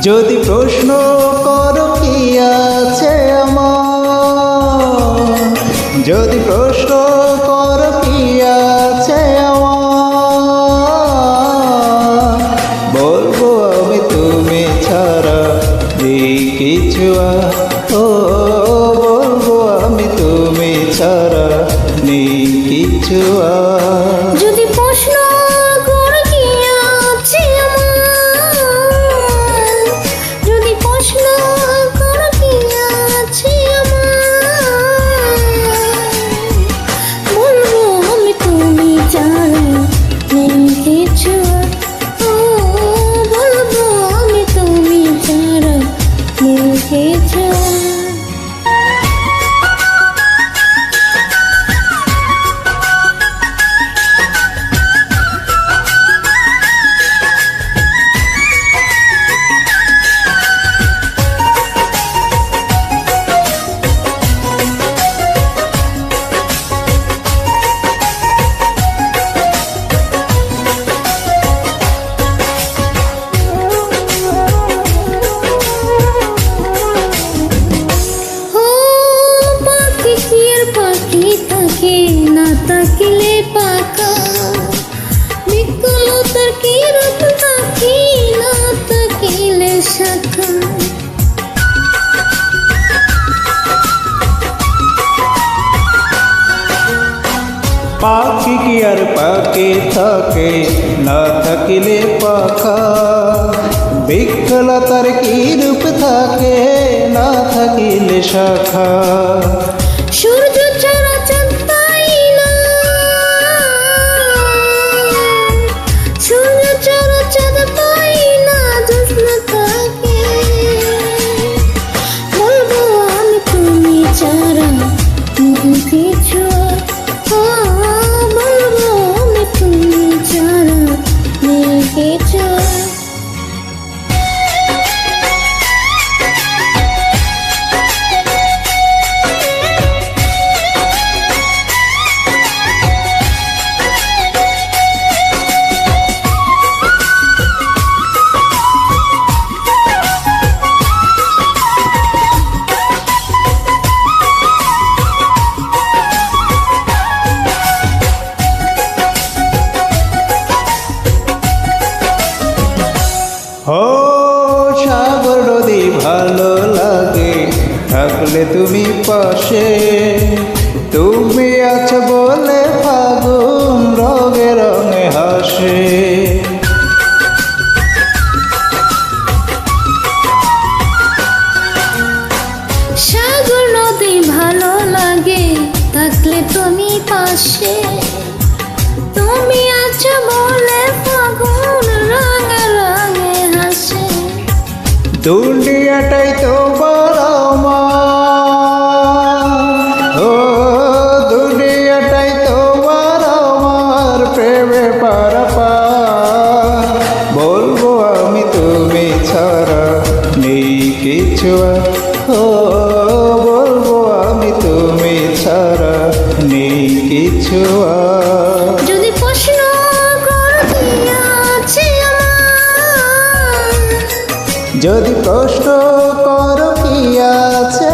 যদি প্রশ্ন করো কি আছে আমার, যদি প্রশ্ন করো কি আছে আমার, বলবো আমি তুমি ছাড়া নেই কিছু আর। ও বলবো আমি তুমি ছাড়া নেই কিছু আর। যদি প্রশ্ন করো কি আছে আমার, যদি প্রশ্ন করো কি আছে আমার, বলবো আমি তুমি ছাড়া নেই কিছু আর। ও বলবো আমি তুমি ছাড়া নেই কিছু আর। তাকিলে পাকা বিকলতার কি রূপ তাকি না তাকিলে শাখা। পাখি কি আর পাখি থাকে না থাকিলে পাখা, বিকলতার কি রূপ থাকে না থাকিলে শাখা। সূর্য ছাড়া চাঁদ পাই না, সূর্য ছাড়া চাঁদ পাই না, জ্যোৎস্না থাকে। বলবো আমি তুমি ছাড়া কিছু আর। বলবো আমি তুমি ছাড়া কিছু আর। ও সাগর নদী ভালো লাগে থাকলে তুমি পাশে, তুমি আছো বলে ফাগুন রঙে রঙে হাসে। সাগর নদী ভালো লাগে থাকলে তুমি পাশে, তুমি আছো বলে ফাগুন রঙে রঙে হাসে। দুনিয়াটাই তো বড় আমার, ও দুনিয়াটাই তো বড় আমার, প্রেমে পারাপার। বলবো আমি তুমি ছাড়া নেই কিছু আর। ও বলবো আমি তুমি ছাড়া নেই কিছু আর। যদি প্রশ্ন করো কি আছে আমার, যদি প্রশ্ন করো কি আছে